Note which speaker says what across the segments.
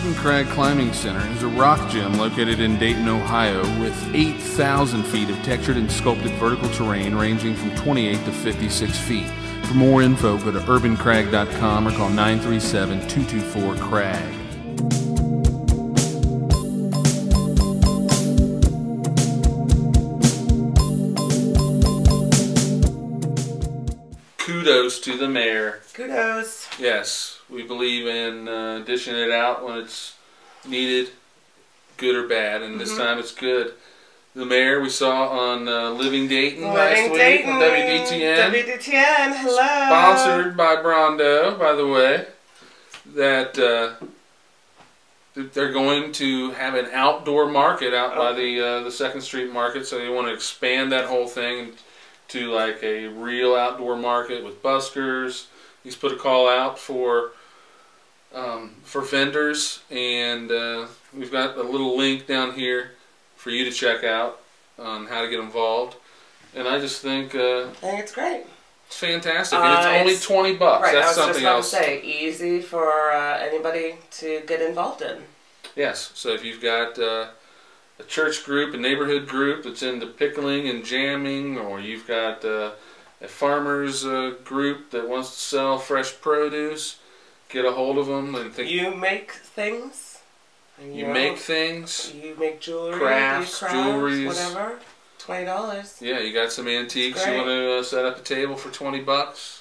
Speaker 1: Urban Crag Climbing Center is a rock gym located in Dayton, Ohio, with 8,000 feet of textured and sculpted vertical terrain ranging from 28 to 56 feet. For more info, go to urbancrag.com or call 937-224-CRAG. Kudos to the mayor.
Speaker 2: Kudos.
Speaker 1: Yes, we believe in dishing it out when it's needed, good or bad, and this time it's good. The mayor we saw on Living Dayton last week on WDTN.
Speaker 2: WDTN, hello.
Speaker 1: Sponsored by Brondo, by the way. That they're going to have an outdoor market out by the 2nd Street Market, so they want to expand that whole thing to like a real outdoor market with buskers. He's put a call out for vendors, and we've got a little link down here for you to check out on how to get involved. And I just think
Speaker 2: it's great.
Speaker 1: It's fantastic, and it's only $20.
Speaker 2: Right,
Speaker 1: that's
Speaker 2: I was
Speaker 1: something
Speaker 2: just about
Speaker 1: else.
Speaker 2: to say, easy for anybody to get involved in.
Speaker 1: Yes, so if you've got a church group, a neighborhood group that's into pickling and jamming, or you've got a farmer's group that wants to sell fresh produce, get a hold of them and think.
Speaker 2: You make things.
Speaker 1: You make things.
Speaker 2: You make jewelry,
Speaker 1: crafts, jewelries,
Speaker 2: whatever. $20.
Speaker 1: Yeah, you got some antiques. You want to set up a table for $20.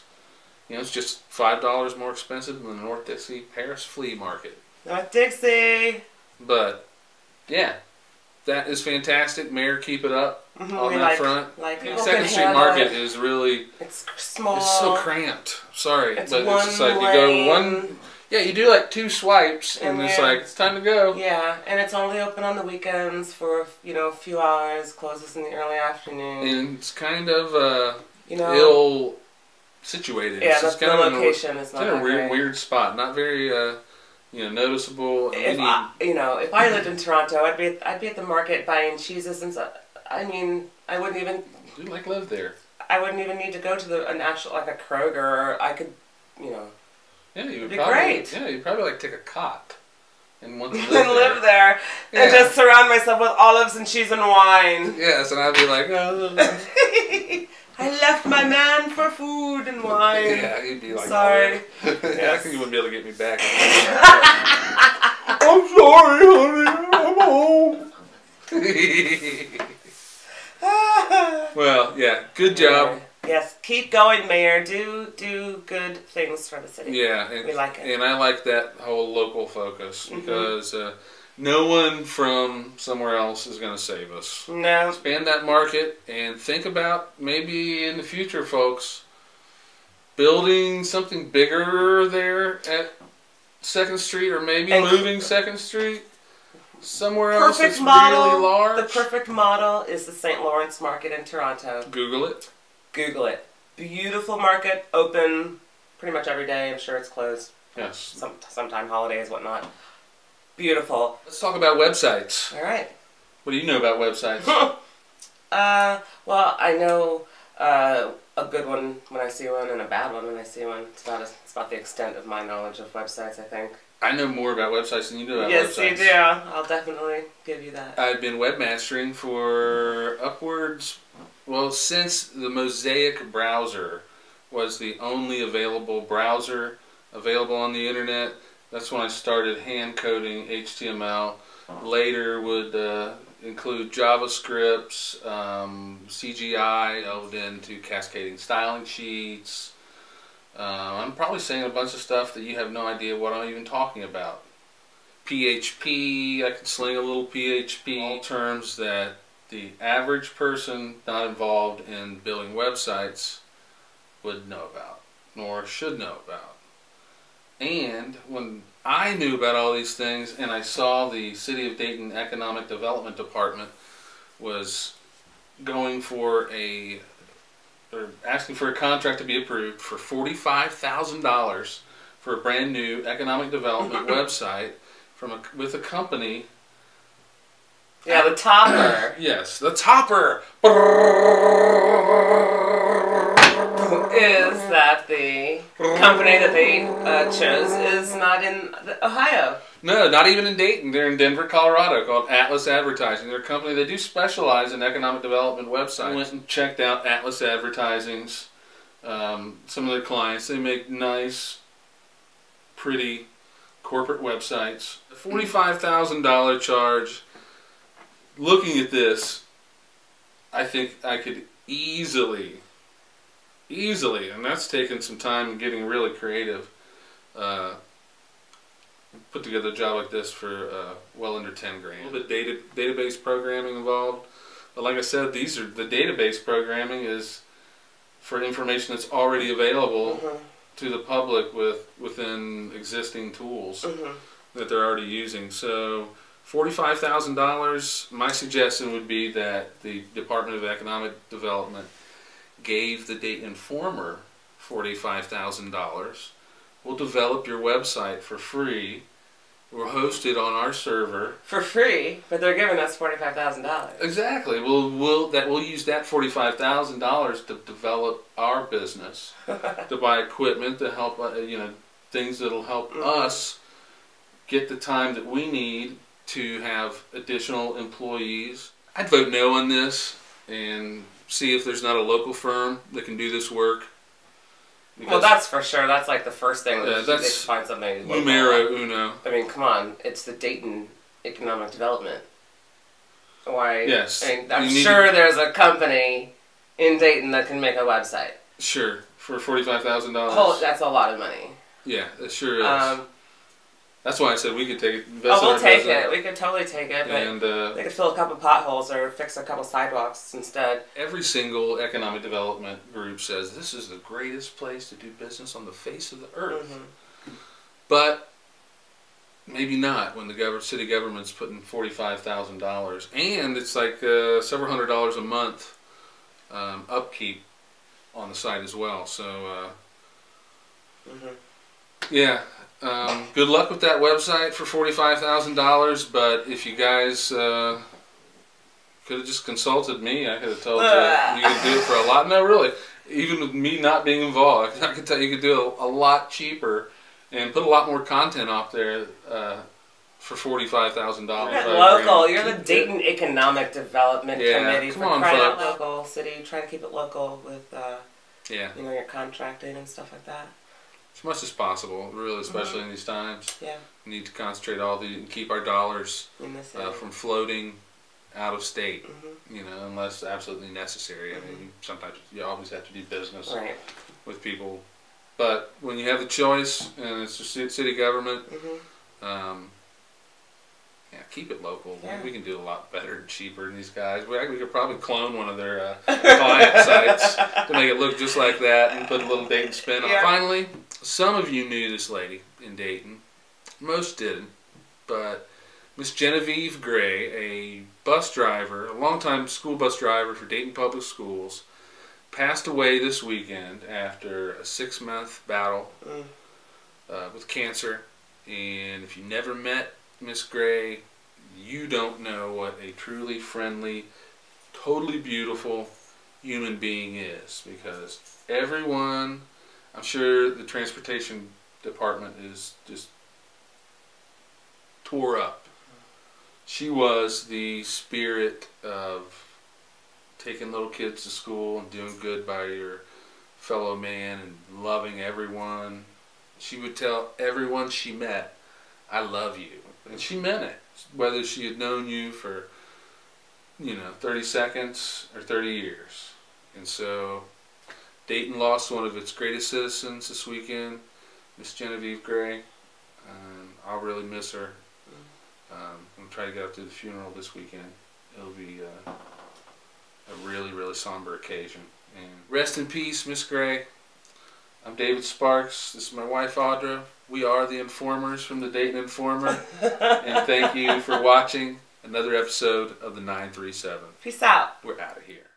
Speaker 1: You know, it's just $5 more expensive than the North Dixie Paris Flea Market.
Speaker 2: North Dixie.
Speaker 1: But yeah, that is fantastic. Mayor, keep it up on that front.
Speaker 2: Like
Speaker 1: the 2nd Street Market is really.
Speaker 2: It's small.
Speaker 1: It's so cramped. Sorry,
Speaker 2: it's
Speaker 1: but
Speaker 2: one
Speaker 1: it's just like
Speaker 2: lane.
Speaker 1: you go one. Yeah, you do like 2 swipes, and it's like it's time to go.
Speaker 2: Yeah, and it's only open on the weekends for a few hours. Closes in the early afternoon.
Speaker 1: And it's kind of ill situated.
Speaker 2: Yeah,
Speaker 1: it's
Speaker 2: the location is not.
Speaker 1: It's in a weird spot. Not very noticeable.
Speaker 2: If I lived in Toronto, I'd be at the market buying cheeses and stuff. I mean, I wouldn't even.
Speaker 1: You'd live there.
Speaker 2: I wouldn't even need to go to an actual a Kroger. I could,
Speaker 1: Yeah, you would
Speaker 2: be
Speaker 1: probably.
Speaker 2: great.
Speaker 1: Yeah, you'd probably take a cot and want to live
Speaker 2: and live there
Speaker 1: yeah.
Speaker 2: and just surround myself with olives and cheese and wine.
Speaker 1: Yes, and I'd be like, oh.
Speaker 2: I left my man for food and wine.
Speaker 1: Yeah, he'd be like,
Speaker 2: sorry.
Speaker 1: Oh, yeah. Yes. I think you wouldn't be able to get me back. I'm sorry, honey. I'm home. Well, yeah, good job.
Speaker 2: Yes, keep going, Mayor. Do good things for the city.
Speaker 1: Yeah, and,
Speaker 2: we like it.
Speaker 1: And I like that whole local focus because no one from somewhere else is going to save us.
Speaker 2: No.
Speaker 1: Expand that market and think about maybe in the future, folks, building something bigger there at 2nd Street, or maybe moving 2nd Street somewhere else that's really large.
Speaker 2: The perfect model is the St. Lawrence Market in Toronto.
Speaker 1: Google it.
Speaker 2: Google it. Beautiful market, open pretty much every day. I'm sure it's closed.
Speaker 1: Yes.
Speaker 2: Sometime holidays, whatnot. Beautiful.
Speaker 1: Let's talk about websites.
Speaker 2: All right.
Speaker 1: What do you know about websites?
Speaker 2: Well, I know a good one when I see one and a bad one when I see one. It's about the extent of my knowledge of websites, I think.
Speaker 1: I know more about websites than you do about
Speaker 2: websites. Yes, you do. I'll definitely give you that.
Speaker 1: I've been webmastering for upwards, since the Mosaic browser was the only available browser available on the internet. That's when I started hand coding HTML. Later would include JavaScripts, CGI, delved into cascading styling sheets. I'm probably saying a bunch of stuff that you have no idea what I'm even talking about. PHP, I can sling a little PHP. All terms that the average person not involved in building websites would know about, nor should know about. And when I knew about all these things and I saw the City of Dayton Economic Development Department was going for asking for a contract to be approved for $45,000 for a brand new economic development website with a company.
Speaker 2: Yeah, the topper.
Speaker 1: Yes, the topper.
Speaker 2: Is that the company that they chose is not in Ohio.
Speaker 1: No, not even in Dayton. They're in Denver, Colorado, called Atlas Advertising. They're a company. They do specialize in economic development websites. I went and checked out Atlas Advertising's, some of their clients. They make nice, pretty corporate websites. A $45,000 charge. Looking at this, I think I could easily, and that's taken some time and getting really creative, put together a job like this for well under 10 grand. A little bit database programming involved, but like I said, the database programming is for information that's already available to the public within existing tools that they're already using. So $45,000, my suggestion would be that the Department of Economic Development gave the Dayton Informer $45,000. We'll develop your website for free. We'll host it on our server.
Speaker 2: For free? But they're giving us $45,000.
Speaker 1: Exactly. We'll use that $45,000 to develop our business, to buy equipment, to help, things that'll help us get the time that we need to have additional employees. I'd vote no on this and see if there's not a local firm that can do this work.
Speaker 2: Well, that's for sure. That's like the first thing.
Speaker 1: Yeah,
Speaker 2: they should find something.
Speaker 1: Numero uno.
Speaker 2: I mean, come on. It's the Dayton Economic Development. Why?
Speaker 1: Yes.
Speaker 2: I mean, I'm sure there's a company in Dayton that can make a website.
Speaker 1: Sure. For $45,000.
Speaker 2: Oh, that's a lot of money.
Speaker 1: Yeah, it sure is. That's why I said we could take it.
Speaker 2: We'll take it. We could totally take it.
Speaker 1: And
Speaker 2: they could fill a couple potholes or fix a couple sidewalks instead.
Speaker 1: Every single economic development group says this is the greatest place to do business on the face of the earth. But maybe not when the city government's putting $45,000, and it's like several $100s a month upkeep on the site as well. So yeah. Good luck with that website for $45,000, but if you guys could have just consulted me, I could have told you you could do it for a lot. No, really, even with me not being involved, I could tell you could do it a lot cheaper and put a lot more content up there for $45,000.
Speaker 2: Local, you're the Dayton Economic Development Committee.
Speaker 1: Come on,
Speaker 2: crying out
Speaker 1: folks.
Speaker 2: local city, try to keep it local with your contracting and stuff like that.
Speaker 1: As much as possible, really, especially in these times.
Speaker 2: Yeah. We
Speaker 1: need to concentrate and keep our dollars from floating out of state, unless absolutely necessary. I mean, sometimes you always have to do business with people. But when you have the choice, and it's a city government, keep it local. Yeah. We can do a lot better and cheaper than these guys. We could probably clone one of their client sites to make it look just like that and put a little Dayton spin on it. Finally, some of you knew this lady in Dayton. Most didn't. But Miss Genevieve Gray, a bus driver, a longtime school bus driver for Dayton Public Schools, passed away this weekend after a 6-month battle with cancer. And if you never met Miss Gray, you don't know what a truly friendly, totally beautiful human being is, because everyone, I'm sure the transportation department is just tore up. She was the spirit of taking little kids to school and doing good by your fellow man and loving everyone. She would tell everyone she met, "I love you." And she meant it, whether she had known you for, 30 seconds or 30 years. And so Dayton lost one of its greatest citizens this weekend, Miss Genevieve Gray. I'll really miss her. I'm going to try to get up to the funeral this weekend. It'll be a really, really somber occasion. And rest in peace, Miss Gray. I'm David Sparks. This is my wife, Audra. We are the Informers from the Dayton Informer. And thank you for watching another episode of the 937.
Speaker 2: Peace out.
Speaker 1: We're out of here.